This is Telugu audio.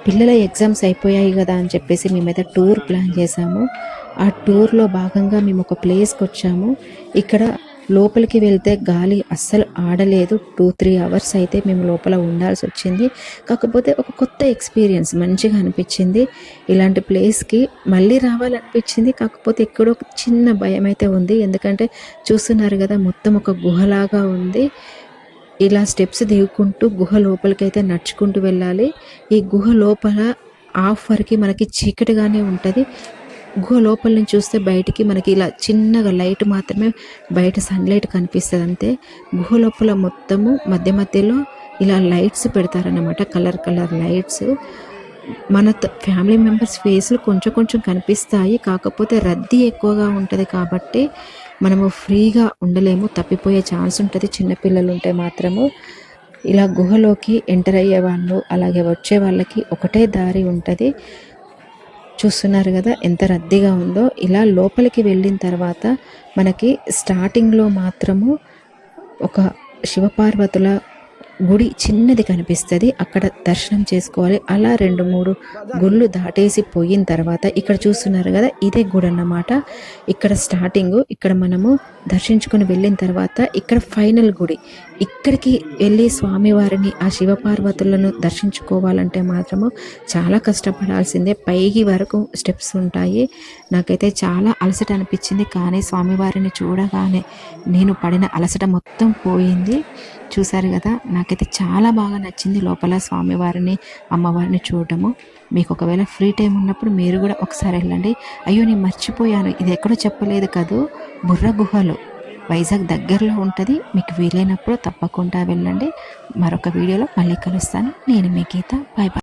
పిల్లల ఎగ్జామ్స్ అయిపోయాయి కదా అని చెప్పేసి మేమైతే టూర్ ప్లాన్ చేసాము. ఆ టూర్లో భాగంగా మేము ఒక ప్లేస్కి వచ్చాము. ఇక్కడ లోపలికి వెళ్తే గాలి అస్సలు ఆడలేదు. 2-3 అవర్స్ అయితే మేము లోపల ఉండాల్సి వచ్చింది. కాకపోతే ఒక కొత్త ఎక్స్పీరియన్స్ మంచిగా అనిపించింది. ఇలాంటి ప్లేస్కి మళ్ళీ రావాలనిపించింది. కాకపోతే ఎక్కడో ఒక చిన్న భయం అయితే ఉంది. ఎందుకంటే చూస్తున్నారు కదా, మొత్తం ఒక గుహలాగా ఉంది. ఇలా స్టెప్స్ దిగుకుంటూ గుహ లోపలికైతే నడుచుకుంటూ వెళ్ళాలి. ఈ గుహ లోపల హాఫ్ వరకు మనకి చీకటిగానే ఉంటుంది. గుహ లోపల నుంచి చూస్తే బయటికి మనకి ఇలా చిన్నగా లైట్ మాత్రమే, బయట సన్లైట్ కనిపిస్తుంది అంతే. గుహ లోపల మొత్తము మధ్య మధ్యలో ఇలా లైట్స్ పెడతారన్నమాట, కలర్ కలర్ లైట్స్. మన ఫ్యామిలీ మెంబర్స్ ఫేస్లు కొంచెం కొంచెం కనిపిస్తాయి. కాకపోతే రద్దీ ఎక్కువగా ఉంటుంది కాబట్టి మనము ఫ్రీగా ఉండలేము, తప్పిపోయే ఛాన్స్ ఉంటుంది చిన్నపిల్లలు ఉంటే మాత్రము. ఇలా గుహలోకి ఎంటర్ అయ్యే వాళ్ళు అలాగే వచ్చే వాళ్ళకి ఒకటే దారి ఉంటుంది. చూస్తున్నారు కదా ఎంత రద్దీగా ఉందో. ఇలా లోపలికి వెళ్ళిన తర్వాత మనకి స్టార్టింగ్లో మాత్రము ఒక శివపార్వతుల గుడి చిన్నది కనిపిస్తుంది, అక్కడ దర్శనం చేసుకోవాలి. అలా 2-3 గుళ్ళు దాటేసి పోయిన తర్వాత ఇక్కడ చూస్తున్నారు కదా, ఇదే గుడి అన్నమాట. ఇక్కడ స్టార్టింగ్, ఇక్కడ మనము దర్శించుకొని వెళ్ళిన తర్వాత ఇక్కడ ఫైనల్ గుడి. ఇక్కడికి వెళ్ళి స్వామివారిని ఆ శివపార్వతులను దర్శించుకోవాలంటే మాత్రము చాలా కష్టపడాల్సిందే. పైకి వరకు స్టెప్స్ ఉంటాయి. నాకైతే చాలా అలసట అనిపించింది, కానీ స్వామివారిని చూడగానే నేను పడిన అలసట మొత్తం పోయింది. చూసారు కదా, నాకైతే చాలా బాగా నచ్చింది లోపల స్వామివారిని అమ్మవారిని చూడటము. మీకు ఒకవేళ ఫ్రీ టైం ఉన్నప్పుడు మీరు కూడా ఒకసారి వెళ్ళండి. అయ్యో నేను మర్చిపోయాను, ఇది ఎక్కడో చెప్పలేదు కదూ, బుర్ర గుహలు వైజాగ్ దగ్గరలో ఉంటుంది. మీకు వీలైనప్పుడు తప్పకుండా వెళ్ళండి. మరొక వీడియోలో మళ్ళీ కలుస్తాను. నేను మీ గీత. Bye bye.